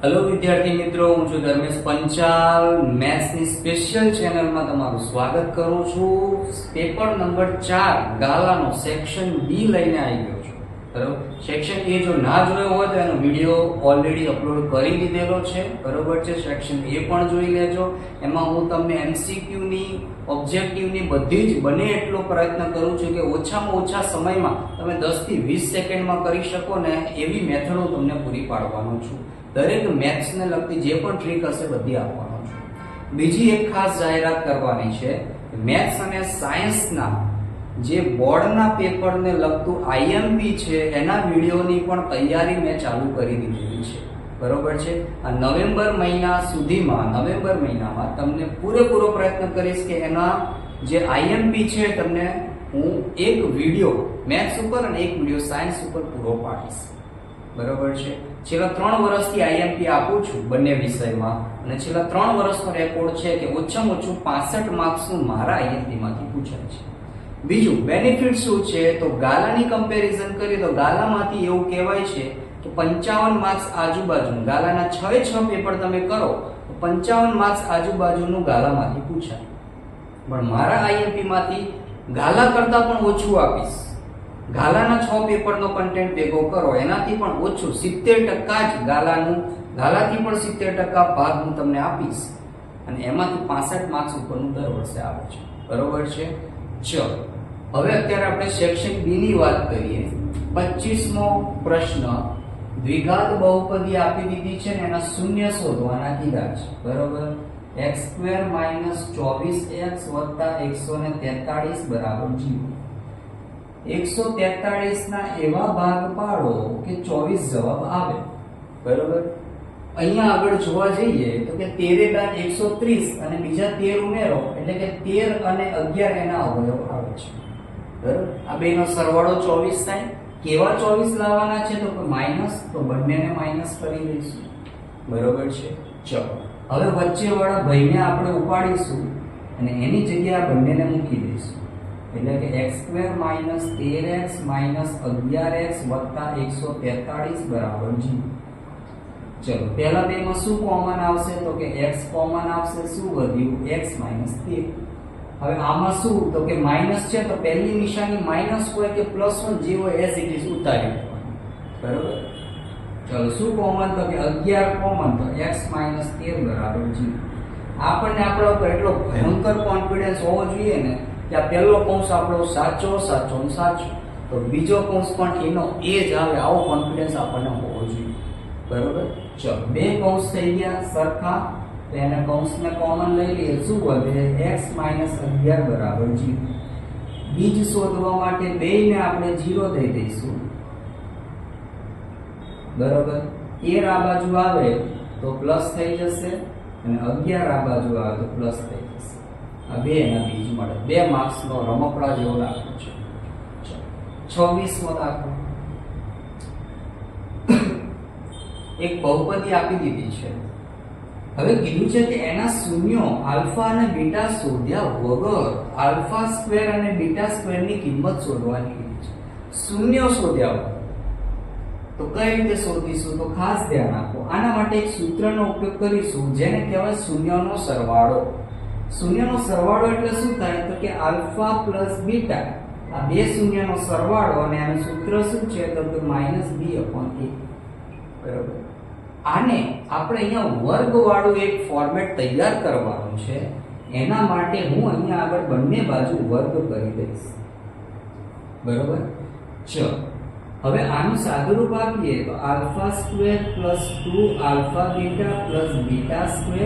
Hello વિદ્યાર્થી મિત્રો, હું છું ધર્મેશ પંચાલ. મેથ્સની સ્પેશિયલ ચેનલમાં તમારું સ્વાગત કરું છું. પેપર નંબર 4 ગાલાનો સેક્શન બી લઈને આવી ગયો છું. બરાબર, સેક્શન એ જો ના જોયો હોય તો એનો વિડીયો ઓલરેડી અપલોડ કરી દીધેલો છે. બરોબર છે, સેક્શન એ પણ જોઈ લેજો. એમાં હું તમને એમસીક્યુ ની, ઓબ્જેક્ટિવની બધી જ બને એટલો પ્રયત્ન કરું છું કે ઓછામાં ઓછા સમયમાં તમે 10 થી 20 સેકન્ડમાં કરી શકો ને એવી મેથડો તમને પૂરી પાડવાનો છું. દરેક મેથ્સ ને લગતી જે પણ ટ્રીક હશે બધી આપવાનો છું. બીજી એક ખાસ જાહેરાત કરવાની છે, મેથ્સ અને સાયન્સના જે બોર્ડના પેપરને લગતું આઈએમપી છે એના વિડીયોની પણ તૈયારી મેં ચાલુ કરી દીધી છે. બરોબર છે, આ નવેમ્બર મહિના સુધીમાં, નવેમ્બર મહિનામાં તમને પૂરેપૂરો પ્રયત્ન કરીશ કે એના જે આઈએમપી છે તમને હું એક વિડીયો મેથ્સ ઉપર અને એક વિડીયો સાયન્સ ઉપર પૂરો પાડીશ. બરોબર છે, છેલ્લા 3 વર્ષથી આઈએમપી આપું છું બંને વિષયમાં અને છેલ્લા 3 વર્ષનો રેકોર્ડ છે કે ઓછામાં ઓછું 65 માર્ક્સનું મારા આઈએમપી માંથી પૂછાય છે. બીજું બેનિફિટ શું છે, તો ગાલાની કમ્પેરિઝન કરીએ તો ગાલામાંથી એવું કહેવાય છે કે 55 માર્ક્સ આજુબાજુ, ગાલાના 6 પેપર તમે કરો તો 55 માર્ક્સ આજુબાજુનું ગાલામાંથી પૂછાય. પણ મારા આઈએમપી માંથી ગાલા કરતા પણ ઓછું આપીશ. ગાલાના 6 પેપરનો કન્ટેન્ટ ભેગો કરો એનાથી પણ ઓછું, 70% જ ગાલાનું, ગાલાથી પણ 70% ભાગ હું તમને આપીશ અને એમાંથી 65 માર્ક્સ ઉપરનું દર વર્ષે આવે છે. બરોબર છે, ચલો હવે અત્યારે આપણે સેક્શન બી ની વાત કરીએ. 25મો પ્રશ્ન, દ્વિઘાત બહુપદી આપી દીધી છે ને એના શૂન્ય શોધવાના કીધા છે. બરોબર, x² - 24x + 143 = 0. 143 ના એવા ભાગ પાડો કે 24 જવાબ આવે. બરોબર, અહીંયા આગળ જોવા જઈએ તો કે 13 બાદ 130 અને બીજા 13 ઉમેરો એટલે કે 13 અને 11 એના અવયવ આવે છે. બરોબર, આ બેનો સરવાળો 24 થાય. કેવા 24 લાવવાના છે તો માઈનસ, તો બંનેને માઈનસ કરી દઈશું. બરોબર છે, ચલો હવે વચ્ચે વાળા ભાઈને આપણે ઉપાડીશું અને એની જગ્યાએ આ બંનેને મૂકી દઈશું. એટલે કે x² - 13x - 11x + 143 = 0. ચલો પહેલા બેમાં શું કોમન આવશે તો કે x કોમન આવશે. શું વધ્યું? x - 13. હવે આમાં શું તો કે માઈનસ છે તો પહેલી નિશાની માઈનસ હોય કે પ્લસ હોય જે હોય એઝ ઇટ ઇઝ ઉતારી દેવાનું. બરોબર, ચલો શું કોમન તો કે 11 કોમન, તો x - 13 = 0. આપણને આપણા ઉપર એટલો ભયંકર કોન્ફિડન્સ હોવો જોઈએ ને કે આ પહેલો કૌંસ આપણો સાચો સાચો ને સાચો, તો બીજો કૌંસ પણ એનો એ જ આવે, આવો કોન્ફિડન્સ આપણને હોવો જોઈએ. બરોબર, ચલો બે કૌંસ થઈ ગયા સરખા, તો એને કૌંસને કોમન લઈ લઈએ. શું વધે? x - 11 = 0. બીજ શોધવા માટે બેયને આપણે 0 દઈ દઈશું. બરોબર, 13 આ બાજુ આવે તો પ્લસ થઈ જશે અને 11 આ બાજુ આવે તો પ્લસ થઈ જશે. આ બે એના બીજ મળે. 2 માર્ક્સનો રમકડા જેવો દાખલો છે. 26મો દાખલો, એક બહુપદી આપી દીધી છે. હવે કીધું છે કે એના શૂન્યો આલ્ફા અને બીટા શોધ્યા વગર α² અને β² ની કિંમત શોધવાની કીધી છે. શૂન્યો શોધ્યા વગર તો કઈ રીતે શોધીશું? તો ખાસ ધ્યાન આપો. આના માટે એક સૂત્રનો ઉપયોગ કરીશું જેને કહેવાય શૂન્યનો સરવાળો. શૂન્યનો સરવાળો એટલે શું થાય તો કે આલ્ફા પ્લસ બીટા, આ બે શૂન્યનો સરવાળો અને આનું સૂત્ર શું છે તો કે -b/a. બરાબર, આને આપણે અહીંયા વર્ગ વાળું એક ફોર્મેટ તૈયાર કરવાનું છે. એના માટે હું અહીંયા આગળ બંને બાજુ વર્ગ કરી દઈશ. બરાબર, ચલો હવે આનું સાદુરૂપ આપીએ તો α² + 2α β + β²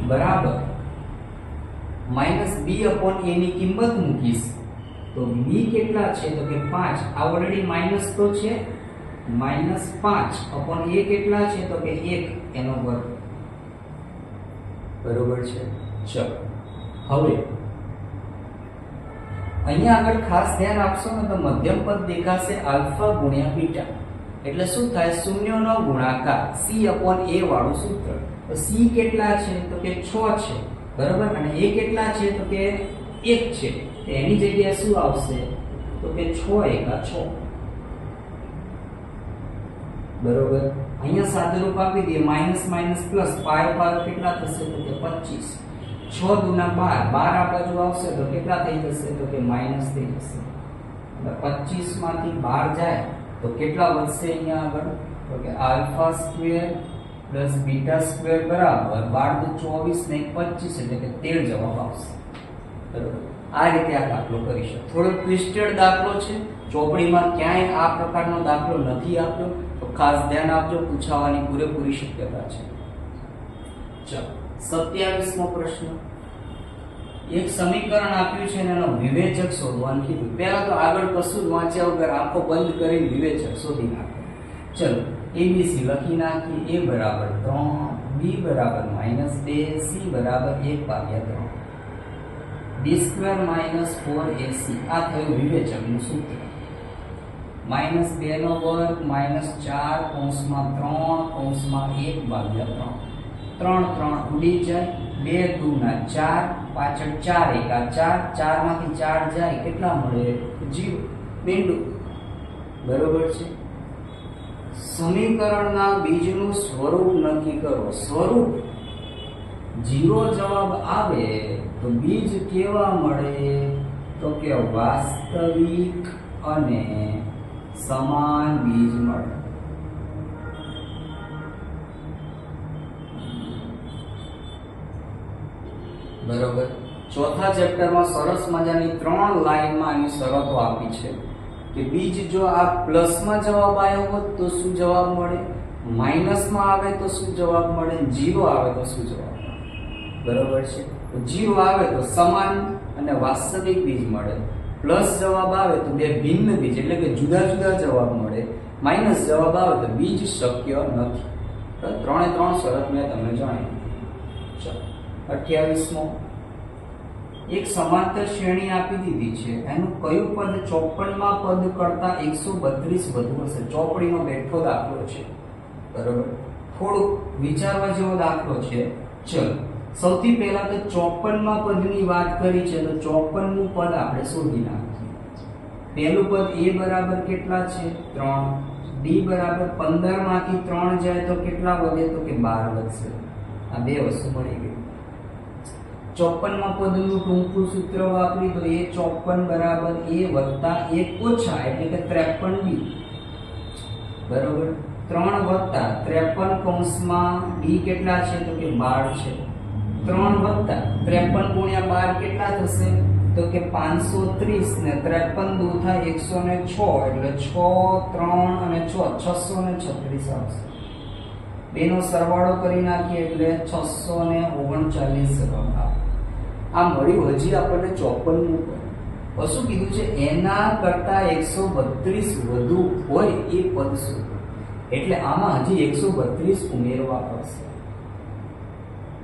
બરાબર -b/a ની કિંમત મૂકીશ તો b કેટલા છે તો કે 5. આ ઓલરેડી માઈનસ તો છે, -5/a કેટલા છે તો કે 1 એનો વર્ગ. બરોબર છે, ચલો હવે અહીંયા આગળ ખાસ ધ્યાન આપશો ને તો મધ્યમ પદ દેખાશે આલ્ફા ગુણ્યા બીટા. એટલે શું થાય? શૂન્યનો ગુણાકાર c/a વાળું સૂત્ર. તો c કેટલા છે તો કે 6 છે. બરાબર, અને a કેટલા છે તો કે 1 છે. તો એની જગ્યાએ શું આવશે તો કે 6 × 6. બરોબર, અહીંયા સાદુરૂપ આપી દઈએ માઇનસ માઇનસ પ્લસ પાય પાય કેટલા થશે તો કે 25 6 દુના 12 12 આ બાજુ આવશે તો કેટલા થઈ જશે તો કે માઇનસ થઈ જશે એટલે 25 માંથી 12 જાય તો કેટલા વધશે અહીંયા આગળ તો કે alpha square plus beta square બરાબર 12 તો 24 ને 25 એટલે કે 13 જવાબ આવશે બરાબર આ રીતે આ દાખલો કરી શકો થોડો ટ્વિસ્ટેડ દાખલો છે ચોપડીમાં ક્યાંય આ પ્રકારનો દાખલો નથી આપ્યો તો ખાસ ધ્યાન આપજો પૂછાવાની પૂરેપૂરી શક્યતા છે ચાલો 27મો પ્રશ્ન એક સમીકરણ આપ્યું છે અને એનો વિવેચક શોધવાનું કીધું પહેલા તો આગળ કશું જ વાંચ્યા વગર આંખો બંધ કરીને વિવેચક શોધી નાખો ચલો એબીસી લખી નાખી a બરાબર 3 b બરાબર -2 c બરાબર 1/3 d સ્ક્વેર -4ac આ થયું વિવેચકનું સૂત્ર -2 નો વર્ગ -4 કૌંસમાં 3 કૌંસમાં 1/3 3 3 ઉડી જાય 2 દુના 4 પાછળ 4 એકા 4 4 માંથી 4 જાય કેટલા મળે 0 બિંદુ બરોબર છે સમીકરણના બીજનું સ્વરૂપ નક્કી કરો સ્વરૂપ 0 જવાબ આવે તો બીજ કેવા મળે તો કે વાસ્તવિક અને સમાન બીજ મળે બરોબર ચોથા ચેપ્ટરમાં સરસ મજાની 3 લાઈનમાં આની શરતો આપી છે કે બીજ જો આ પ્લસમાં જવાબ આવ્યો હોત તો શું જવાબ મળે માઈનસમાં આવે તો શું જવાબ મળે 0 આવે તો શું જવાબ મળે બરોબર છે તો 0 આવે તો સમાન અને વાસ્તવિક બીજ મળે પ્લસ જવાબ આવે તો બે ભિન્ન બીજ એટલે કે જુદા જુદા જવાબ મળે માઈનસ જવાબ આવે તો બીજ શક્ય નથી તો 3 શરત મેં તમને જણાવી ચાલો 28મો એક સમાંતર શ્રેણી આપી દીધી છે એનું કયું પદ 54માં પદ કરતા 132 વધુ હશે ચોપડીનો બેઠો દાખલો છે બરોબર થોડું વિચારવા જેવો દાખલો છે ચલો સૌથી પહેલા તો 54માં પદની વાત કરી છે તો 54મું પદ આપણે શોધી નાખીએ પહેલું પદ a બરાબર કેટલા છે 3 d બરાબર 15 માંથી 3 જાય તો કેટલા વધે તો કે 12 વધશે આ બે વસ્તુ મળી ગઈ 54માં પદનું ટૂંકું સૂત્ર વાપરી તો a 54 બરાબર a વત્તા 1 ઓછા એટલે કે 53b બરોબર 3 વત્તા 53 કૌંસમાં d કેટલા છે તો કે 12 છે 3 વત્તા 53 ગુણ્યા 12 કેટલા થશે તો કે 530 ને 53 દૂર થાય 106 એટલે 6 3 અને 6 636 આવશે બેનો સરવાળો કરી નાખીએ એટલે 639 જવાબ આવે આ મળ્યું હજી આપણને 54નું પદ શું કીધું છે એના કરતા 132 વધુ હોય એ પદ શું એટલે આમાં હજી 132 ઉમેરવા પડશે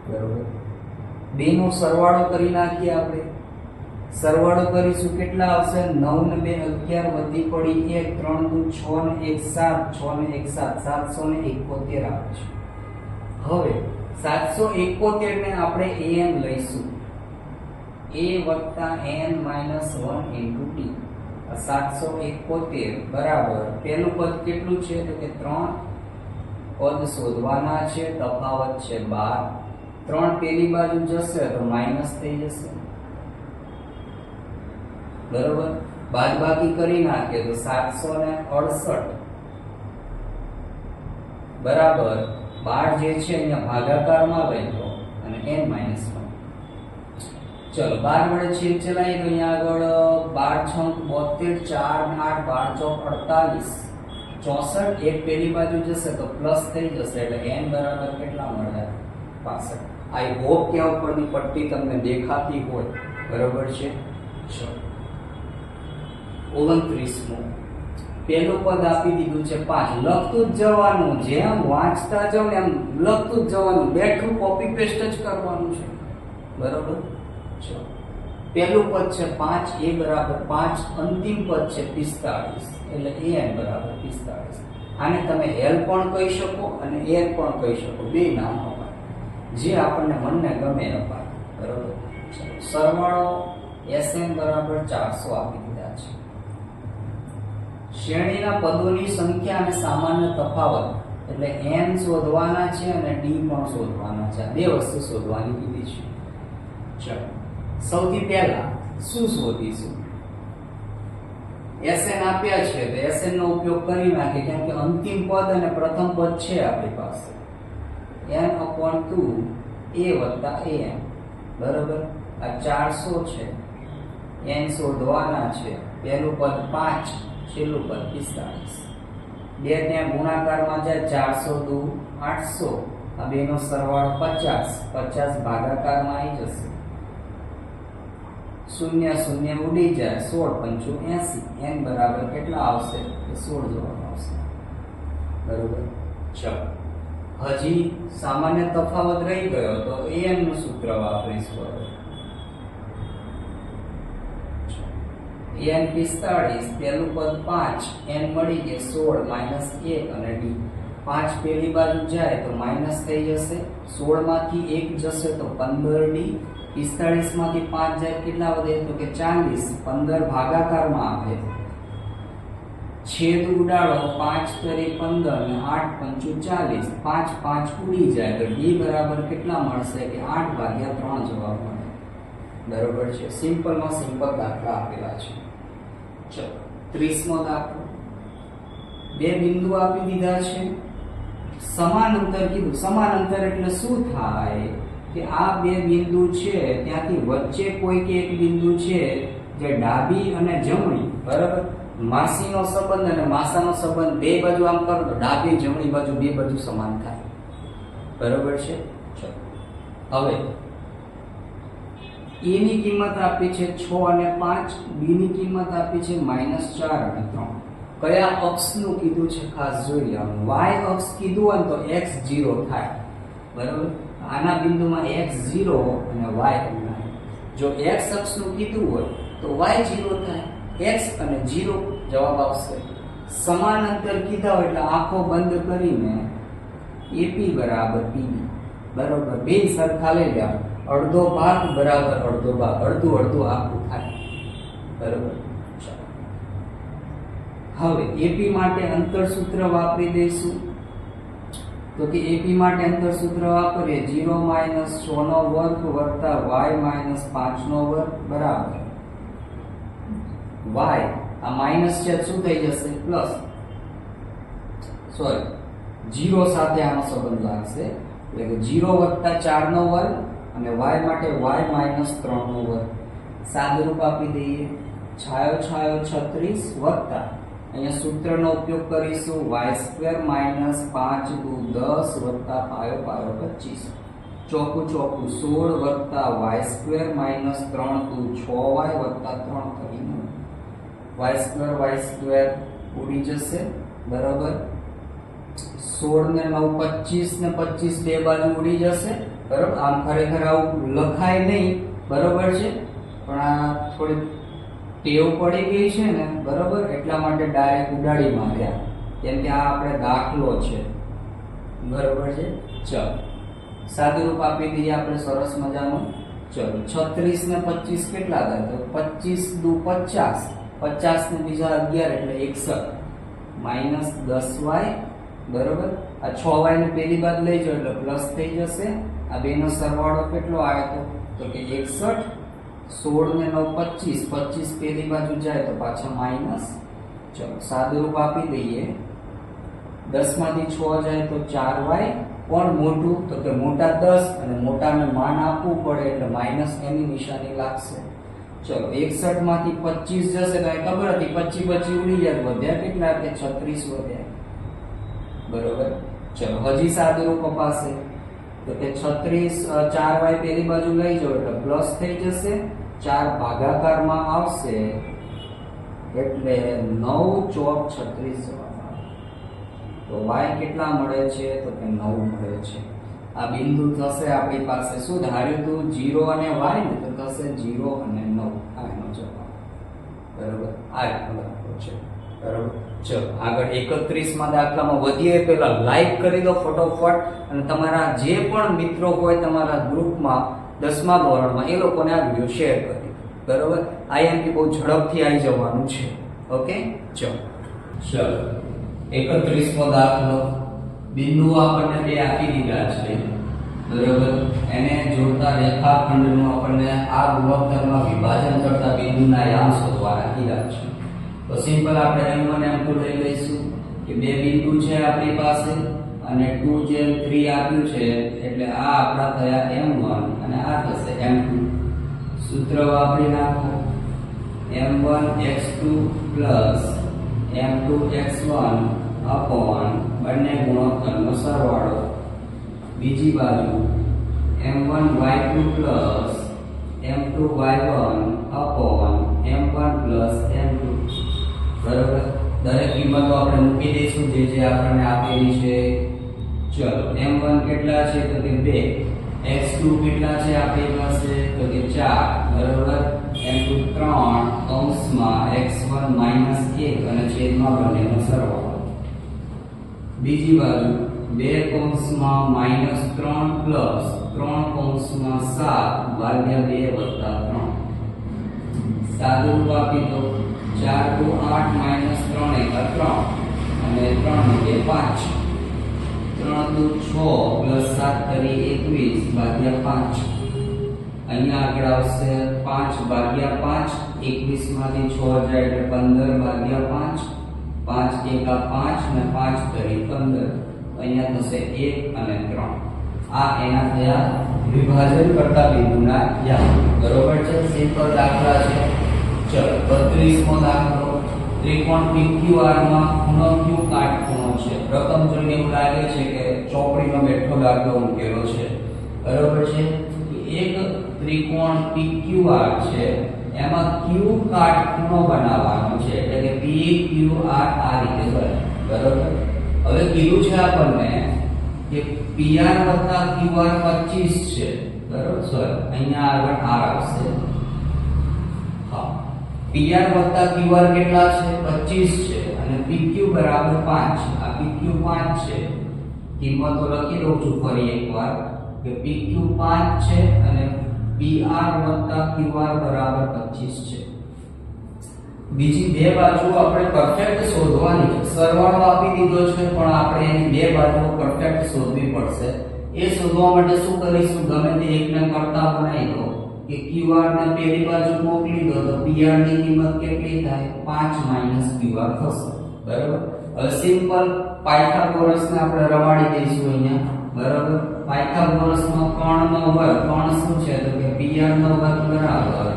બરોબર બેનો સરવાળો કરી નાખીએ આપણે સરવાળો કરીશું કેટલા આવશે 9 ને 2 11 વધી પડી 1 3 દુ 6 ને 1 7 6 ને 1 7 771 આવે છે હવે 771 ને આપણે an લઈશું a વત્તા n માઈનસ 1 ઇન્ટુ t 771 બરાબર પહેલું પદ કેટલું છે તો કે 3 પદ શોધવાના છે તફાવત છે 12 3 પેલી બાજુ જશે તો માઈનસ થઈ જશે બરોબર બાદબાકી કરી નાખીએ તો 768 બરાબર 12 જે છે અહીંયા ભાગાકારમાં લઈ લો અને n માઈનસ 1 ચલો 12 વડે છેદ ચલાવીએ તો અહીંયા આગળ 12 છંક 72 4 8 12 ચોક 48 64 એક પેલી બાજુ જશે તો પ્લસ થઈ જશે એટલે n બરાબર કેટલા મળે 65 આઈ હોપ કે આ ઉપરની પટ્ટી તમને દેખાતી હોય બરાબર છે ચલો 29મો પહેલું પદ આપી દીધું છે 5 લખતું જ જવાનું જેમ વાંચતા જાવ ને એમ લખતું જ જવાનું બેઠું કોપી પેસ્ટ જ કરવાનું છે બરાબર ચલો પહેલું પદ છે 5 a બરાબર 5 અંતિમ પદ છે 45 એટલે an બરાબર 45 આને તમે l પણ કહી શકો અને n પણ કહી શકો બે નામ અપાય જે આપણને મનને ગમે અપાય બરાબર ચલો સરવાળો sn બરાબર 400 આપી દીધા છે શ્રેણીના પદોની સંખ્યા અને સામાન્ય તફાવત એટલે n શોધવાના છે અને d પણ શોધવાના છે. આ બે વસ્તુ શોધવાની કીધી છે. ચલો સૌથી પહેલા શું શોધીશું? Sn આપ્યા છે તો Sn નો ઉપયોગ કરી નાખીએ, કેમ કે અંતિમ પદ અને પ્રથમ પદ છે આપણી પાસે. n/2 a + an, બરાબર. આ 400 છે, n શોધવાના છે. પહેલું પદ 5, છેલ્લું પદ 45. બે ત્યાં ગુણાકારમાં જાય, 400 દુ 800, આ બેનો સરવાળો 50, 50 ભાગાકારમાં આવી જશે. શૂન્ય શૂન્ય ઉડી જાય, 16 × 5 80. n બરાબર કેટલા આવશે? 16 જવાબ આવશે. બરોબર. ચલો હજી સામાન્ય તફાવત રહી ગયો તો an નું સૂત્ર વાપરીશું. n 45, પહેલું પદ 5, n મળી ગયે 16 - 1 અને d. 5 પેલી બાજુ જાય તો માઈનસ થઈ જશે, 16 માંથી 1 જશે તો 15d. 45 માંથી 5 જાય કેટલા વધે? તો કે 40. 15 ભાગાકારમાં આવે, છેદ ઉડાડો, 5 કરી 15 અને 8 × 40. 5 5 ઉડી જાય તો d બરાબર કેટલા મળશે? કે 8/3 જવાબ મળે. બરોબર છે. સિમ્પલમાં સિમ્પલ દાખલા આપેલા છે. ચલો 30મો દાખલો. બે બિંદુ આપી દીધા છે, સમાન અંતર કીધું. સમાન અંતર એટલે શું થાય? કે આ બે બિંદુ છે ત્યાંથી વચ્ચે કોઈક એક બિંદુ છે જે ડાબી અને જમણી, બરાબર, માસીનો સંબંધ અને માસાનો સંબંધ બે બાજુ આમ કરો તો ડાબી જમણી બાજુ બે બાજુ સમાન થાય. બરાબર છે. ચલો હવે a ની કિંમત આપી છે 6 અને 5, b ની કિંમત આપી છે -4 અને 3. કયા અક્ષનું કીધું છે ખાસ જોઈ લેવાનું. y અક્ષ કીધું હોય તો x 0 થાય. બરાબર. આના બિંદુમાં x 0 અને y 1. જો x અક્ષનું કીધું હોય તો y 0 થાય, x અને 0 જવાબ આવશે. સમાન અંતર કીધા હોય એટલે આંખો બંધ કરીને AP બરાબર PB, બરાબર. બે સરખા લઈ લેવા, અડધો ભાગ બરાબર અડધો ભાગ, અડધું અડધું આખું થાય. બરાબર. હવે AP માટે અંતર સૂત્ર વાપરી દઈશું. તો કે AP માટે અંતર સૂત્ર વાપરીએ 0 - 6 નો વર્ગ વત્તા y - 5 નો વર્ગ બરાબર y, આ માઈનસ છે શું થઈ જશે? પ્લસ. સોરી, 0 સાથે આનો સંબંધ લાગશે એટલે કે 0 + 4 નો વર્ગ અને y માટે y - 3 નો વર્ગ. સાદુરૂપ આપી દઈએ. છાયો છાયો 36 વત્તા અહીંયા સૂત્રનો ઉપયોગ કરીશું y² - 5 દુ 10 વત્તા પાયો પાયો 25. ચોકું ચોકું 16 વત્તા y² - 3 દુ 6y વત્તા 3 કરી 9. y² ઉડી જશે, બરાબર. 16 ને 9 25 ને 25 બે બાજુ ઉડી જશે, બરાબર. આમ ખરેખર આવું લખાય નહીં, બરાબર છે, પણ આ થોડી ટેવ પડી ગઈ છે ને, બરાબર, એટલા માટે ડાયરેક્ટ ઉડાડી માર્યા, કેમ કે આ આપણે દાખલો છે. બરાબર છે. ચલો સાદુરૂપ આપી દઈએ આપણે સરસ મજાનું. ચલો 36 ને 25 કેટલા થાય? તો 25 દુ 50, 50 ને બીજા 11 એટલે 61 -10y, બરાબર. આ 6y ને પેલી બાદ લઈ જાઓ એટલે પ્લસ થઈ જશે. આ બેનો સરવાળો કેટલો આવ્યો? તો કે 61. 16 ને 9 25, 25 પેલી બાજુ જાય તો પાછા માઈનસ. ચલો સાદુરૂપ આપી દઈએ. 10 માંથી 6 જાય તો 4y. કોણ મોટું? તો કે મોટા 10 અને મોટાને માન આપવું પડે એટલે માઈનસ એની નિશાની લાગશે. ચલો 61 માંથી 25 જશે તો ખબર હતી 25 25 ઉડી જાય, વધ્યા કેટલા? કે 36 વધ્યા. બરોબર. ચલો હજી સાદુરૂપ અપાશે. તો કે 36 4y પેલી બાજુ લઈ જાઓ એટલે પ્લસ થઈ જશે, 4 ભાગાકારમાં આવશે એટલે 9 ચોક 36 જવાબ આવે. તો y કેટલા મળે છે? તો કે 9 મળે છે. આ બિંદુ થશે આપણી પાસે, શું ધાર્યું હતું? 0 અને y ને, તો થશે 0 અને 9. આ એનો જવાબ. બરોબર. આ રીતનો દાખલો છે. બરોબર. ચલો આગળ 31માં દાખલામાં વધીએ પહેલા લાઈક કરી દો ફટોફટ, અને તમારા જે પણ મિત્રો હોય તમારા ગ્રુપમાં 10મા ધોરણમાં એ લોકોને આ વિડિયો શેર કરી દો. બરોબર. આઈએમપી બહુ ઝડપથી આવી જવાનું છે. ઓકે. ચલો 31મો દાખલો. બિંદુઓ આપણને બે આપી દીધા છે, બરોબર. એને જોડતા રેખાખંડનું આપણને આ ગુણોત્તરમાં વિભાજન કરતા બિંદુના યામ શોધવાના કીધા છે. તો સિમ્પલ આપણે m1 m2 લઈ લઈશું કે બે બિંદુ છે આપણી પાસે અને 2 આપ્યું છે, એટલે આ આપણા થયા m1 અને આ થશે m2. સૂત્ર વાપરી નાખો. m1x2 m2x1 અપોન બંને ગુણોત્તરનો સરવાળો. બીજી બાજુ m1y2 m2y1 upon m1 m2. બરોબર. દરેક કિંમતો આપણે મૂકી દઈશું જે આપણને આપેલી છે. ચલો m1 કેટલા છે તો કે 2, x2 કેટલા છે આપણી પાસે તો કે 4, બરોબર. m2 3 કૌંસમાં x1 1 અને છેદમાં બંનેનો સરવાળો. બીજી બાજુ 2 કૌંસમાં -3 3 કૌંસમાં 7 ભાગ્યા 2 વત્તા 3. સાદું રૂપ આપી દો. 4 2 8 -3 એકા 3 અને 3 2 5. 3 2 6 7 કરી 21 ભાગ્યા 5. અહીંયા આગળ આવશે 5 ભાગ્યા 5. 21 માંથી 6 જાય એટલે 15 ભાગ્યા 5. 5 એકા 5 અને 5 કરી 15. અહીંયા થશે 1 અને 3. આ એના થયા વિભાજન કરતા બિંદુના યામ. બરોબર છે. સિમ્પલ દાખલા છે. ચલો 32મો દાખલો. ત્રિકોણ PQR માં ખૂણો Q કાટખૂણો છે. પ્રથમ જોઈને એવું લાગે છે કે ચોપડીનો બેઠો દાખલો મૂકેલો છે. બરોબર છે. એક ત્રિકોણ PQR છે, એમાં Q કાટખૂણો બનાવવાનો છે, એટલે કે PQR આ રીતે બને. બરોબર. હવે કીધું છે આપણને કે PR વત્તા QR 25 છે. બરોબર. સોરી, અહીંયા આગળ R આવશે. હા, PR વત્તા QR કેટલા છે? 25 છે અને PQ બરાબર 5. આ PQ 5 છે. કિંમતો લખી દઉં છું ફરી એકવાર કે PQ 5 છે અને PR વત્તા QR બરાબર 25 છે. બીજી બે બાજુ આપણે પરફેક્ટ શોધવાની છે. સરવાળો આપી દીધો છે પણ આપણે એની બે બાજુઓ પરફેક્ટ શોધવી પડશે. એ શોધવા માટે શું કરીશું? ગમે તે એકને કરતા બનાવી દો કે QR ને પેલી બાજુ મોકલી દો તો PR ની કિંમત કેટલી થાય? 5 QR થશે. બરાબર. હવે સિમ્પલ પાયથાગોરસને આપણે રમાડી દઈશું અહીંયા. બરાબર. પાયથાગોરસનો કર્ણનો વર્ગ. કર્ણ શું છે તો કે PR નો વર્ગ બરાબર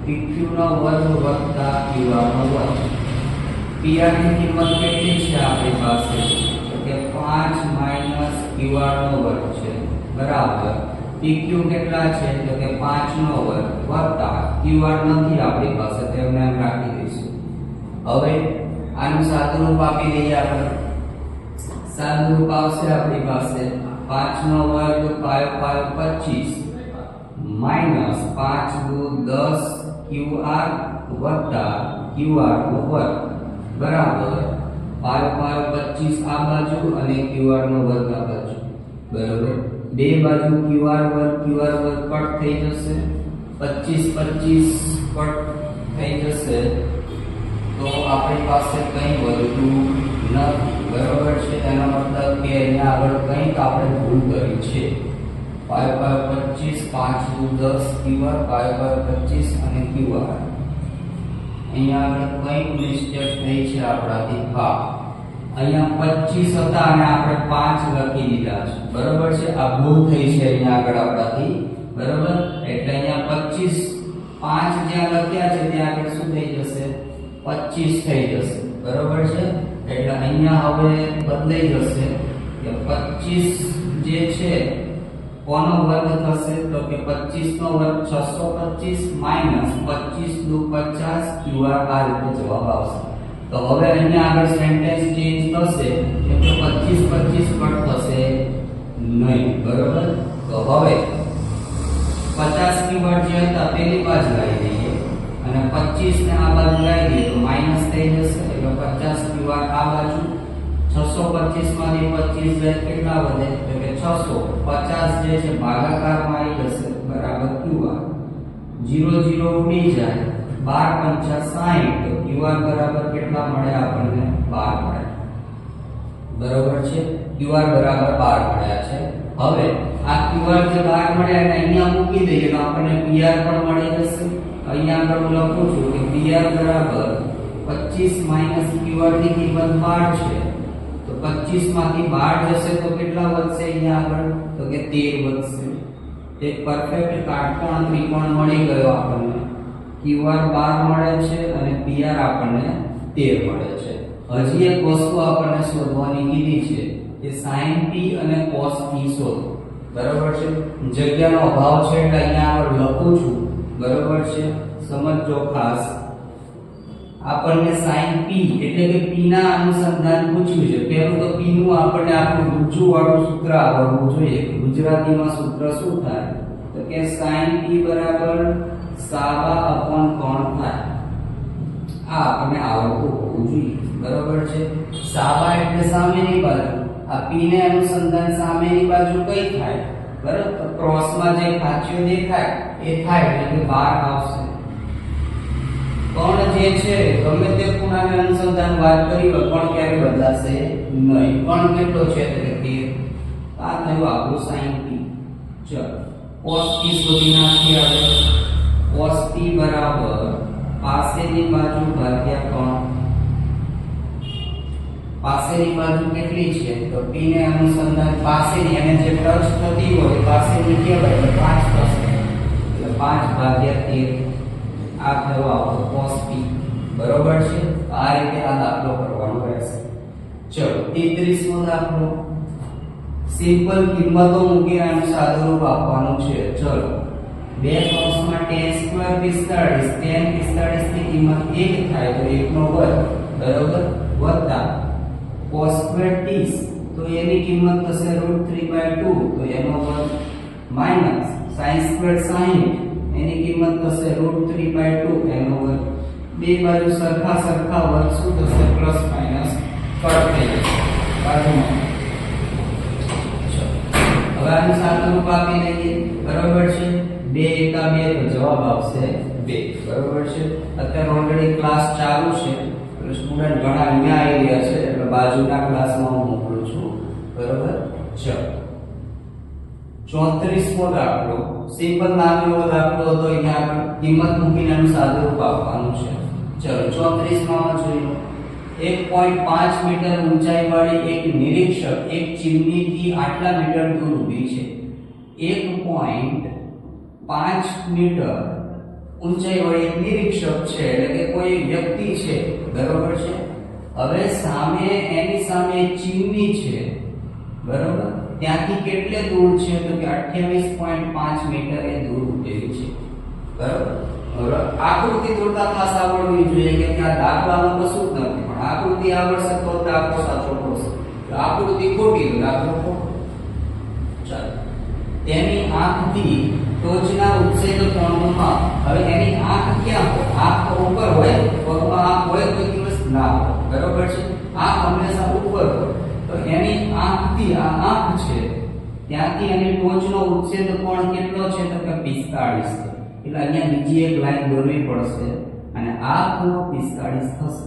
PQ નો વર્ગ વત્તા QR નો વર્ગ. PR ની કિંમત કેટલી છે આપણી પાસે તો કે 5 QR નો વર્ગ છે બરાબર PQ કેટલા છે તો કે 5 નો વર્ગ વત્તા QR નથી આપણી પાસે, તેમને એમ રાખી દઈશું. હવે આનું સાદુરૂપ આપી દઈએ આપણે. સાદુરૂપ આવશે આપણી પાસે 5 નો વર્ગ 5 25 માઈનસ 5 દુ 10 QR વત્તા QR નો વર્ગ બરાબર 5 25 આ બાજુ અને QR નો વર્ગ આ બાજુ. બરાબર. બે બાજુ QR વર્ગ કટ થઈ જશે. 25 25 કટ થઈ જશે તો આપણી પાસે કંઈ વધતું નથી. બરાબર છે. એનો મતલબ કે અહીંયા આગળ કંઈક આપણે ભૂલ કરી છે. 5 25 5 દુ 10 QR 5 25 અને QR. અહીંયા આગળ કંઈક મિસ્ટેક થઈ છે આપણાથી. હા, અહીંયા 25 હતા અને આપણે 5 લખી દીધા છે. બરાબર છે. આ ભૂલ થઈ છે અહીંયા આગળ આપણાથી. બરાબર. એટલે અહીંયા 25 5 જ્યાં લખ્યા છે ત્યાં આગળ શું થઈ જશે? 25 થઈ જશે. બરાબર છે. એટલે અહીંયા હવે બદલાઈ જશે કે 25 જે છે કોનો વર્ગ થશે તો કે 25 નો વર્ગ 625 માઈનસ 25 દુ 50 QR આ રીતે જવાબ આવશે. તો હવે અહીંયા આગળ સેન્ટેન્સ ચેન્જ થશે એટલે 25 25 કટ થશે નહીં. બરાબર. તો હવે 50 ની વર્ગ જે હતા પેલી બાજુ લાવી દઈએ અને 25 ને આ બાજુ લાવી દઈએ તો માઈનસ થઈ જશે એટલે 50 QR આ બાજુ. 625 માંથી 25 જાય કેટલા વધે તો કે 650 જે છે ભાગાકારમાં આવી જશે બરાબર QR. 0 0 ઉડી જાય 12 5 60 QR બરાબર કેટલા મળે આપણને? 12 મળે. બરાબર છે. QR બરાબર 12 મળ્યા છે. હવે આ QR જે 12 મળ્યા એને અહીંયા મૂકી દઈએ તો આપણને PR પણ મળી જશે. અહીંયા આગળ હું લખું છું કે PR બરાબર 25 - QR ની કિંમત 12 છે. તો 25 માંથી 12 જશે તો કેટલા વધશે અહીંયા આગળ? તો કે 13 વધશે. એક પરફેક્ટ કાટકોણ ત્રિકોણ મળી ગયો આપણને. QR 12 મળે છે અને PR આપણને 13 મળે છે. હજી એક વસ્તુ આપણને શોધવાની કીધી છે કે sin p અને cos p શોધો. બરાબર છે? જગ્યાનો અભાવ છે એટલે અહીંયા આગળ લખું છું. બરાબર છે? સમજો ખાસ. આપણને sin p એટલે કે p ના અનુસંધાન પૂછ્યું છે. પહેલું તો p નું આપણને આપણું ઊંચું વાળું સૂત્ર આવડવું જોઈએ. ગુજરાતીમાં સૂત્ર શું થાય? તો કે sin p બરાબર સાવા / 3 થાય. આ આપણને આવડતું હોવું જોઈએ. બરાબર છે? સાવા એટલે સામેની બાજુ. આ p ને અનુસંધાન સામેની બાજુ કઈ થાય? બરાબર? તો ક્રોસમાં જે ખાંચીઓ દેખાય એ થાય એટલે કે 12 આવશે. કોણ જે છે ગમે તે ખૂણાને અનુસંધાન વાત કરી હોય પણ ક્યારે બદલાશે નહીં. કોણ કેટલો છે તો કે 13. આ થયું આપણું sin p. ચલો cos p શોધી નાખીએ હવે. cos p બરાબર પાસેની બાજુ ભાગ્યા કોણ. પાસેની બાજુ કેટલી છે? તો p ને અનુસંધાન પાસેની અને જે ટચ થતી હોય પાસેની કહેવાય એટલે 5 થશે. એટલે 5 ભાગ્યા 13. આ થયો આપણો cos p. બરોબર છે? આ રીતે આ દાખલો કરવાનો રહેશે. ચલો 33મો દાખલો. સિમ્પલ કિંમતો મૂકીને આનું સાદુરૂપ આપવાનું છે. ચલો બે કૌંસમાં tan² 45 tan 45 ની કિંમત 1 થાય તો 1 નો વર્ગ. બરોબર? વત્તા cos² 30 તો એની કિંમત થશે √3/2 તો એનો વર્ગ માઈનસ sin² 60 એની કિંમત થશે √3/2 એનો વર્ગ. બે બાજુ સરખા વર્ગ શું થશે? પ્લસ માઈનસ કટ થઈ જશે બાજુમાં. હવે આનું સાદુરૂપ આપી દઈએ. બરાબર છે? 2 * 2 તો જવાબ આવશે 2. બરાબર છે? અત્યારે ઓલરેડી ક્લાસ ચાલુ છે એટલે સ્ટુડન્ટ ઘણા અહીંયા આવી રહ્યા છે એટલે બાજુના ક્લાસમાં હું મોકલું છું. બરાબર? ચલો 34મો દાખલો. સિમ્પલ નાનો એવો દાખલો હતો. અહીંયા આપણે કિંમત મૂકીને આનું સાદુરૂપ આપવાનું છે. ચલો 34માં જોઈએ. 1.5 મીટર ઊંચાઈ વાળી એક નિરીક્ષક એક ચીમનીથી આટલા મીટર દૂર ઊભી છે. 1.5 મીટર ઊંચાઈ વાળી એક નિરીક્ષક છે એટલે કે કોઈ વ્યક્તિ છે. બરોબર છે? હવે સામે એની સામે એક ચીમની છે. બરોબર? ત્યાંથી કેટલે દૂર છે તો કે 28.5 મીટર એ દૂર ઊભેલી છે. બરોબર? હવે આકૃતિ દોરતા ખાસ આવડવી જોઈએ કે ત્યાં દાખલામાં કશું જ નથી પણ આકૃતિ આવડશે તો દાખલો સાચો પડશે. આકૃતિ ખોટી તો દાખલો ખોટો. ચાલો તેની આંખથી ટોચના ઉત્સેચક કોણનું માપ. હવે એની આંખ ક્યાં હોય? આંખ ઉપર હોય. પગમાં આંખ હોય તો દિવસ ના હોય. બરોબર છે? આંખ હંમેશા ઉપર હોય. તો એની આંખથી આ આંખ છે ત્યાંથી એની ટોચનો ઉત્સેચક કોણ કેટલો છે તો કે 45 છે. એટલે અહીંયા બીજી એક લાઈન દોરવી પડશે અને આ ખૂણો 45 થશે.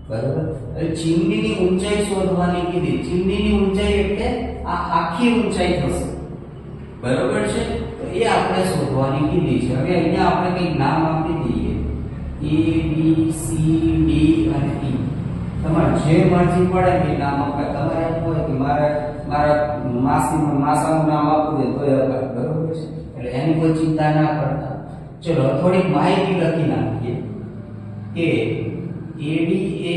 બરાબર? હવે ચીમનીની ઊંચાઈ શોધવાની કીધી. ચીમનીની ઊંચાઈ એટલે આ આખી ઊંચાઈ થશે. બરાબર છે? તો એ આપણે શોધવાની કીધી છે. હવે અહીંયા આપણે કંઈક નામ આપી દઈએ. A B C D અને E. તમારે જે મરજી પડે એ નામ આપે. તમારે એમ હોય કે મારા માસાનું નામ આપવું દે તો એ અપાય. બરાબર છે? એટલે એની કોઈ ચિંતા ના કરતા. ચલો થોડીક માહિતી લખી નાખીએ કે AD એ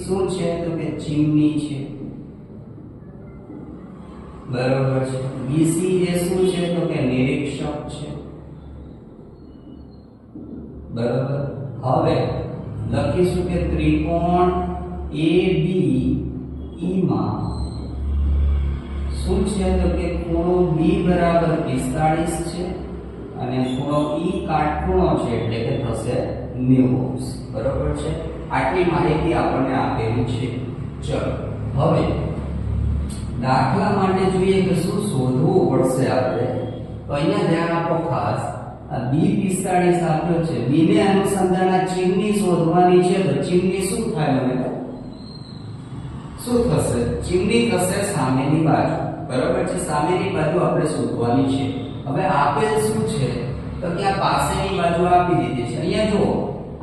શું છે તો કે ચીમની છે. બરાબર છે? BC એ શું છે તો કે નિરીક્ષક છે. બરાબર? હવે લખીશું કે ત્રિકોણ ABE માં શું છે તો કે ખૂણો B બરાબર 45 છે અને ખૂણો E કાટખૂણો છે એટલે કે થશે 90°. બરાબર છે? આટલી માહિતી આપણને આપેલી છે. ચલો હવે દાખલા માટે જોઈએ કે શું શોધવું પડશે આપણે. તો અહીંયા ધ્યાન આપો ખાસ. આ B45 આપ્યો છે. B ને અનુસંધાન ચીમની શોધવાની છે. તો ચીમની શું થાય મને શું થશે? ચીમની થશે સામેની બાજુ, બરાબર છે? સામેની બાજુ આપણે શોધવાની છે. હવે આપેલ શું છે તો કે આ પાસેની બાજુ આપી દીધી છે. અહીંયા જુઓ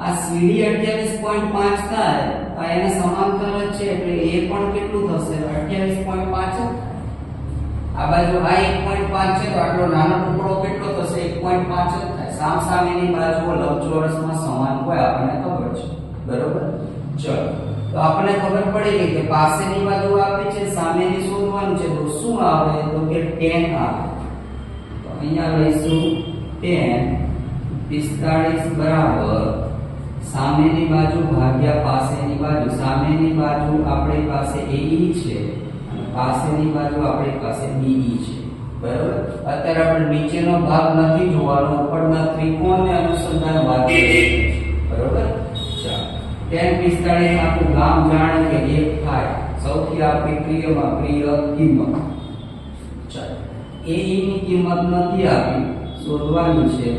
આ CD 28.5 થાય તો એને સમાંતર જ છે એટલે એ પણ કેટલું થશે? 28.5 જ. આ બાજુ આ 1.5 છે તો આટલો નાનો ટુકડો કેટલો થશે? 1.5 જ થાય. સામસામેની બાજુઓ લંબચોરસમાં સમાન હોય આપણને ખબર છે, બરોબર? ચલો તો આપણને ખબર પડી ગઈ કે પાસેની બાજુ આપી છે, સામેની શોધવાનું છે તો શું આવે? તો કે tan આવે. તો અહીંયા લઈશું tan 45 બરાબર સામેની બાજુ ભાગ્યા પાસેની બાજુ. સામેની બાજુ આપણી પાસે AE છે અને પાસેની બાજુ આપણી પાસે BE છે, બરાબર? અત્યારે આપણે નીચેનો ભાગ નથી જોવાનો, ઉપરના ત્રિકોણને અનુસંધાન વાત કરીએ છીએ, બરાબર? ચાલો tan 45 આખું ગામ જાણે કે 1 થાય. સૌથી આપણી પ્રિયમાં પ્રિય કિંમત. ચાલો AE ની કિંમત નથી આપી, શોધવાની છે.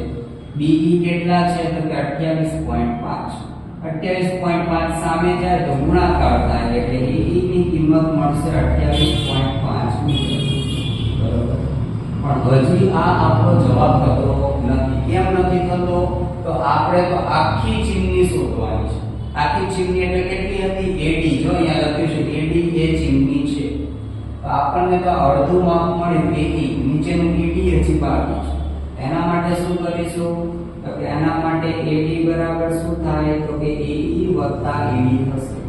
BE કેટલા છે તો કે 28.5. 28.5 સામે જાય તો ગુણાકાર થાય એટલે AE ની કિંમત મળશે 28.5 મીટર, બરાબર? પણ હજી આ આપણો જવાબ થતો નથી. કેમ નથી થતો? તો આપણે તો આખી ચીમની શોધવાની છે. આખી ચીમની એટલે કેટલી હતી? AD. જો અહીંયા લખ્યું છે AD એ ચીમની છે તો આપણને તો અડધું માપ મળ્યું AE, નીચેનું ED હજી બાકી છે. એના માટે શું કરીશું તો કે એના માટે AD બરાબર શું થાય તો કે AE વત્તા AD થશે.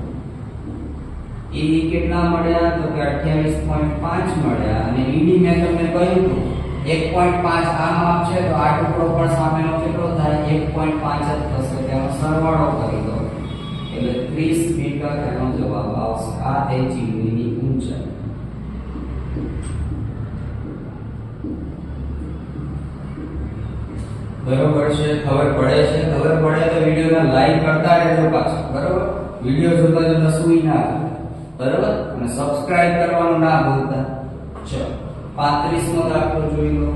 AE કેટલા મળ્યા તો કે 28.5 મળ્યા અને ED મેં તમને કહ્યું હતું 1.5 આ માપ છે તો આ ટુકડો પણ સામેનો કેટલો થાય? 1.5 જ થશે. તેનો સરવાળો કરી દો એટલે 30 મીટર એનો જવાબ આવશે. આ તે ચીમનીની ઊંચાઈ. બરોબર છે? ખબર પડે છે? ખબર પડે તો વિડિયોને લાઈક કરતા રહેજો પાછા, બરોબર? વિડિયો જોતા જોતા સુઈ ના જાઓ, બરોબર? અને સબસ્ક્રાઇબ કરવાનું ના ભૂલતા. ચલો 35 નો દાખલો જોઈ લો.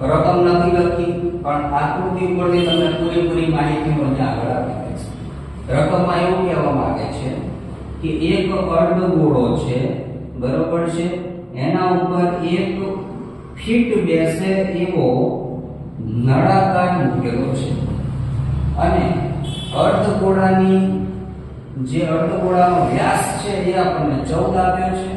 રકમ નથી લખી પણ આકૃતિ ઉપરથી તમને પૂરેપૂરી માહિતી મને આગળ આપી દે છે. રકમમાં એવું કહેવા માંગે છે કે એક અર્ધગોળો છે, બરોબર છે? એના ઉપર એક ફીટ બેસે એવો નળાકાર મૂકેલો છે અને અર્ધગોળાની જે અર્ધગોળાનો વ્યાસ છે એ આપણને 14 આપ્યો છે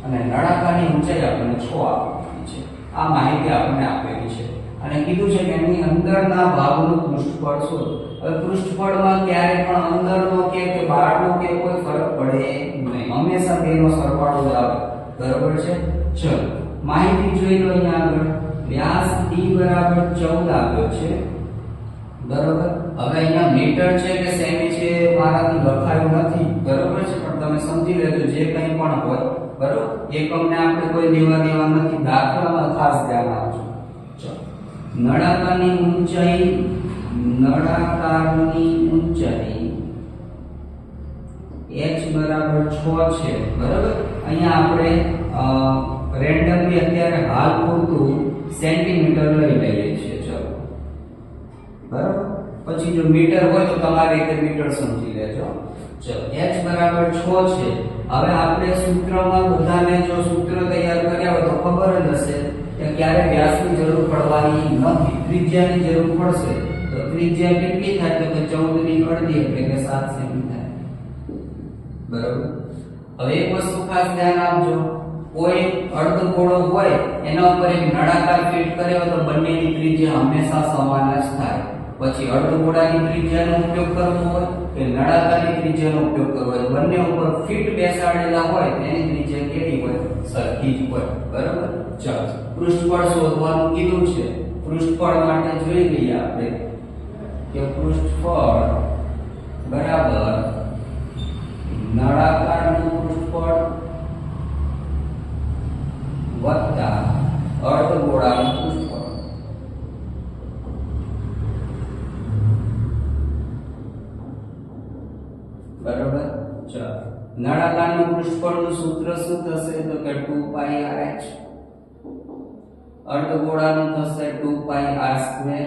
અને નળાકારની ઊંચાઈ આપણને 6 આપેલી છે. આ માહિતી આપણને આપેલી છે અને કીધું છે કે એની અંદરના ભાગનું પૃષ્ઠફળ શોધો. હવે પૃષ્ઠફળમાં ક્યારે પણ અંદરનો કે બહારનો કે કોઈ ફરક પડે નહીં, હંમેશા બેનો સરવાળો જ આવે, બરોબર છે? ચલો માહિતી જોઈ લો. અહીંયા આગળ વ્યાસ d બરાબર 14 આપ્યો છે, બરોબર? હવે અહીંયા મીટર છે કે સેમી છે મારાથી લખાયું નથી, બરોબર છે? પણ તમે સમજી લેજો જે કંઈ પણ હોય, બરોબર? એકમને આપણે કોઈ લેવા દેવા નથી. દાખલામાં ખાસ ધ્યાન આપજો. ચલો નળાકારની ઊંચાઈ h બરાબર 6 છે, બરોબર? અહીંયા આપણે રેન્ડમલી અત્યારે હાલ પૂરતું સેન્ટીમીટર લઈ લઈએ છીએ. ચલો બરાબર, પછી જો મીટર હોય તો તમારી રીતે મીટર સમજી લેજો. ચલો h બરાબર 6 છે. હવે આપણે સૂત્રમાં બધાને જો સૂત્ર તૈયાર કર્યા હોય તો ખબર જ હશે કે ક્યારે વ્યાસની જરૂર પડવાની નથી, ત્રિજ્યાની જરૂર પડશે. તો ત્રિજ્યા કેટલી થાય તો કે 14 ની અડધી એટલે કે 7 સેમી થાય, બરાબર? હવે એક વસ્તુ ખાસ ધ્યાન આપજો, કોઈ અર્ધગોળો હોય એના ઉપર એક નળાકાર ફિટ કર્યો તો બંનેની ત્રિજ્યા હંમેશા સમાન જ થાય. પછી અર્ધગોળાની ત્રિજ્યાનો ઉપયોગ કરવો હોય કે નળાકારની ત્રિજ્યાનો ઉપયોગ કરવો હોય, બંને ઉપર ફિટ બેસાડેલા હોય તેની ત્રિજ્યા કેવી હોય? સરખી જ હોય, બરાબર? ચાલો પૃષ્ઠફળ શોધવાનું કીધું છે. પૃષ્ઠફળ માટે જોઈ લઈએ આપણે કે પૃષ્ઠફળ બરાબર નળાકારનું પૃષ્ઠફળ વત્તા અર્ધગોળાનું પૃષ્ઠફળ. બરાબર? ચાલો નળાકારનું પૃષ્ઠફળનું સૂત્ર શું થશે તો કે 2 પાઈ RH. અર્ધગોળાનું થશે 2 પાઈ r².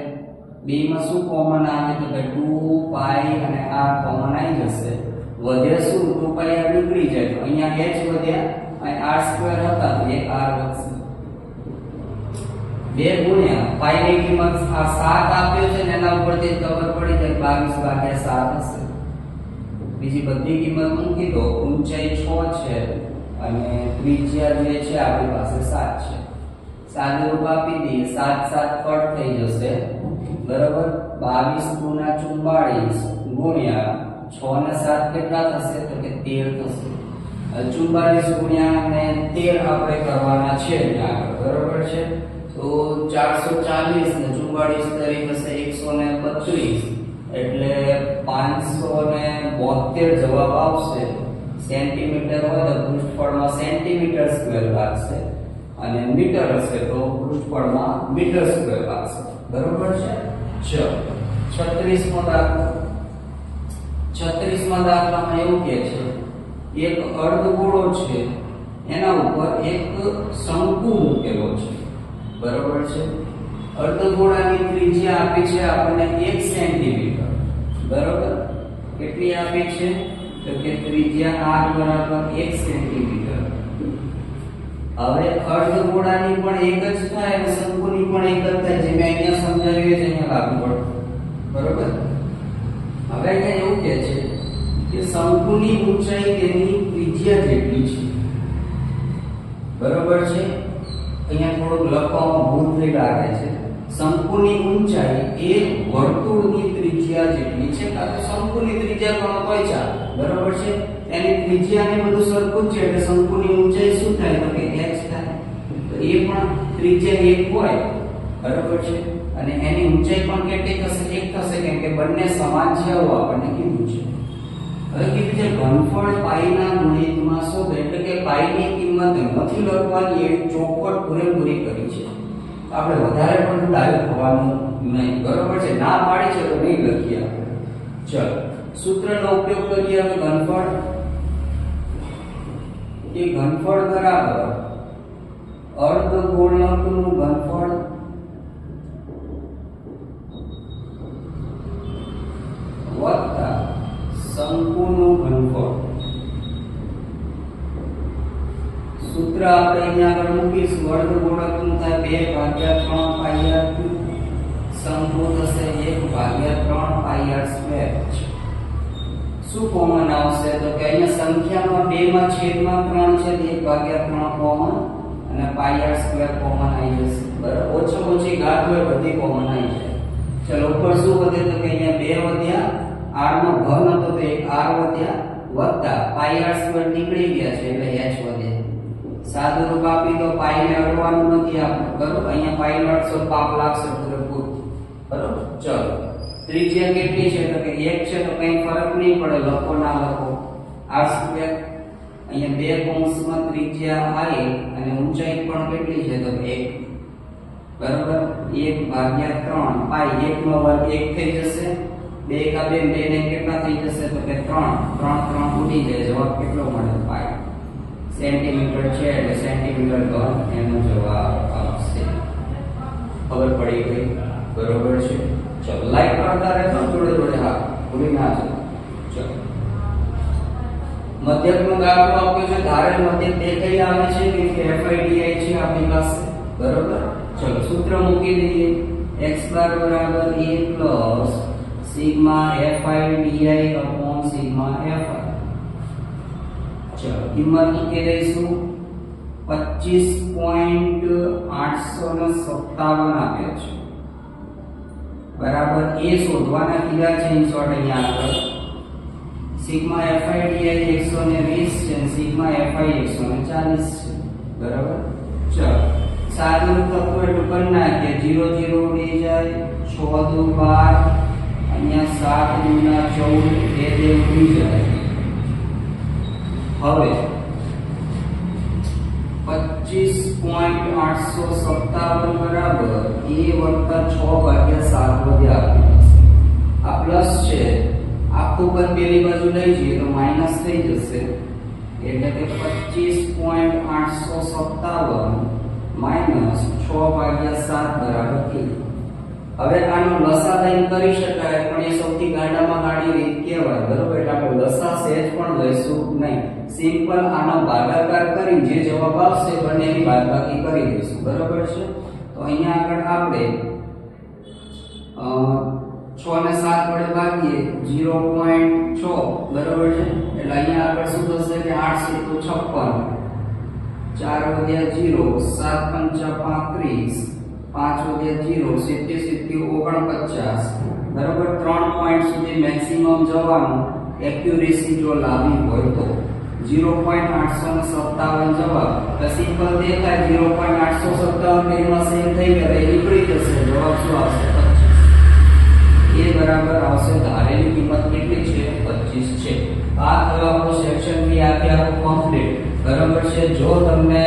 બે માં શું કોમન આવે તો કે 2 પાઈ અને r કોમન આવી જશે વધે શું 2πr નીકળી જાય તો અહીંયા h વધ્યા અને r2 હતા તો એક r વધશે 2 ગુણ્યા પાઈ ની કિંમત આ 7 આપ્યો છે ને એના ઉપરથી ખબર પડી જાય 22/7 હશે બીજી બધી કિંમત મૂકી દો ઊંચાઈ 6 છે અને ત્રિજ્યા જે છે આપણી પાસે 7 છે સાદું રૂપ આપી દઈએ 7 7 કટ થઈ જશે બરાબર 22 * 44 ગુણ્યા 6 ને 7 કેટલા થશે તો કે 13 થશે 44 ગુણ્યા ને 13 આપણે કરવાના છે ત્યાં બરાબર છે તો 440 ને 44 તરી થશે 132 એટલે 572 જવાબ આવશે સેન્ટીમીટર હોય તો પૃષ્ઠફળમાં સેન્ટીમીટર સ્ક્વેર લાગશે અને મીટર હશે તો પૃષ્ઠફળમાં મીટર સ્ક્વેર લાગશે બરોબર છે ચલો 36મો દાખલો 36મા દાખલામાં એવું કહે છે એક અર્ધગોળો છે એના ઉપર એક શંકુ મૂકેલો છે બરોબર છે અર્ધગોળાની ત્રિજ્યા આપી છે આપણને 1 સેન્ટીમીટર બરોબર કેટલી આપી છે તો કે ત્રિજ્યા r બરાબર 1 સેન્ટીમીટર હવે અર્ધગોળાની પણ એક જ થાય અને શંકુની પણ એક જ થાય જે મેં અહીંયા સમજાવ્યું છે અહીંયા લાગુ પડે બરોબર હવે અહીંયા એવું કહે છે કે શંકુની ઊંચાઈ તેની ત્રિજ્યા જેટલી છે બરોબર છે અહીંયા થોડુંક લખવામાં ભૂલ થઈ લાગે છે શંકુની ઊંચાઈ એ વર્તુળની ત્રિજ્યા જેટલી છે કારણ કે શંકુની ત્રિજ્યા ગણો તોય ચાલે બરોબર છે એની ત્રિજ્યાને બધું સરખું જ છે એટલે શંકુની ઊંચાઈ શું થાય તો કે h થાય તો એ પણ ત્રિજ્યા 1 હોય બરોબર છે અને એની ઊંચાઈ પણ કેટલી થશે 1 થશે કેમ કે બંને સમાન છે એવું આપણને કીધું છે હવે કીધું છે ઘનફળ પાઈના ગુણિતમાં શોધો એટલે કે પાઈની કિંમત નથી લખવાની એ ચોખવટ પૂરેપૂરી કરી છે આપણે વધારે પણ ડાયું થવાનું નહીં બરોબર છે ના પાડી છે તો નહીં લખીએ આપણે ચલો સૂત્રનો ઉપયોગ કરીએ હવે ઘનફળ એ ઘનફળ બરાબર અર્ધગોળકનું ઘનફળ વત્તા શંકુનું ઘનફળ સૂત્ર આપણે અહીંયા આગળ મૂકીશું અર્ધગોળકનું થાય 2/3πr3 શંકુ થશે 1/3πr². શું કોમન આવશે તો કે અહીંયા સંખ્યામાં 2 માં છેદમાં 3 છે 1/3 કોમન અને πr² કોમન આવી જશે બરાબર ઓછો ઓછી ઘાત હોય બધી કોમન આવી જાય ચલો ઉપર શું વધે તો કે અહીંયા 2 વધ્યા r નો ઘન હતો તો એક r વધ્યા વત્તા πr² નીકળી ગયા છે એટલે h વધે સાદું રૂપ આપી તો પાઈ ને અડવાનું નથી આપણે બરોબર અહીંયા પાઈ નો અડશો પાપ લાગશે પૂરેપૂરું બરોબર ચલો ત્રિજ્યા કેટલી છે તો કે 1 છે તો કઈ ફરક નહીં પડે લખો ના લખો r² અહીંયા બે કૌંસમાં ત્રિજ્યા i અને ઊંચાઈ પણ કેટલી છે તો 1 બરોબર 1/3 પાઈ 1 નો વર્ગ 1 થઈ જશે 2 કા 2 2 ને કેટલા થઈ જશે તો કે 3 ઉડી જાય જવાબ કેટલો મળે પાઈ સેન્ટીમીટર છે એટલે સેન્ટીમીટર ઘન એનો જવાબ આવશે ખબર પડી ગઈ બરોબર છે ચલો લાઈક કરતા રહેજો જોડે જોડે હા ભૂલી ના જજો ચલો મધ્યકનો દાખલો આપ્યો છે ધારેલ મધ્યક બે કઈ આવે છે કે FIDI છે આપણી પાસે બરોબર ચલો સૂત્ર મૂકી દઈએ x બાર બરાબર a plus sigma FIDI upon sigma FI ચલો કિંમત મૂકી દઈશું 25.857 આપ્યો છે બરાબર એ શોધવાના કીધા છે ઇન શોર્ટ અહીંયા આગળ સિગ્મા FIDI 120 છે અને સિગ્મા FI 140 છે બરાબર ચલો સાદું તત્વ એટલું કરી નાખીએ 0 0 ઉડી જાય 6 દુ 12 અહીંયા 7 ગુણ્યા 14 બે બે ઉડી જાય હવે 25.857 બરાબર a વત્તા 6/7 વધ્યા આ પ્લસ છે આખું પર પેલી બાજુ લઈ જઈએ તો માઈનસ થઈ જશે એટલે કે 25.857 માઈનસ 6/7 બરાબર 1 હવે આનો લસા લઈને કરી શકાય પણ એ સૌથી ગાડામાં ગાડી રીત કહેવાય, બરોબર? એટલે આપણે લસા સહેજ પણ લઈશું નહીં. સિમ્પલ આનો ભાગાકાર કરી જે જવાબ આવશે બંનેની બાદબાકી કરી દઈશું, બરોબર છે? તો અહીંયા આગળ આપણે 6 ને 7 વડે ભાગીએ 0.6, બરોબર છે? એટલે અહીંયા આગળ શું થશે કે 8 × 56, 4 + 0, 7 × 5 = 35, 5 + 0, 70 × 49, બરોબર? 3 પોઈન્ટ સુધી મેક્સિમમ જવાનું એક્યુરેસી જો લાવી હોય તો 0.857 જવાબ. તો સિમ્પલ દેખાય 0.857 એમાં સેમ થઈ ગયા એટલે નીકળી જશે. જવાબ શું આવશે? 25. એ બરાબર આવશે. ધારેલી કિંમત કેટલી છે? 25 છે. આ થયો આપણો સેક્શન બી આખું કમ્પ્લીટ, બરાબર છે? જો તમને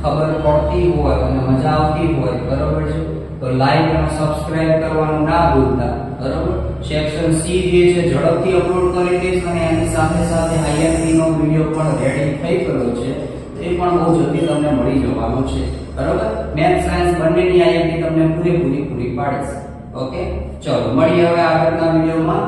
ખબર પડતી હોય અને મજા આવતી હોય, બરાબર છે, તો લાઈક અને સબસ્ક્રાઇબ કરવાનું ના ભૂલતા, બરાબર? સેક્શન સી જે છે ઝડપથી અપલોડ કરી દઈશ અને એની સાથે સાથે આઈએમપી નો વિડિયો પણ રેડી થઈ ગયો છે, એ પણ બહુ જલ્દી તમને મળી જવાનો છે, બરાબર? મેથ્સ સાયન્સ બંનેની આઈએમપી તમને પૂરી પાડીશ. ઓકે, ચલો મળીએ હવે આગળના વિડિયોમાં.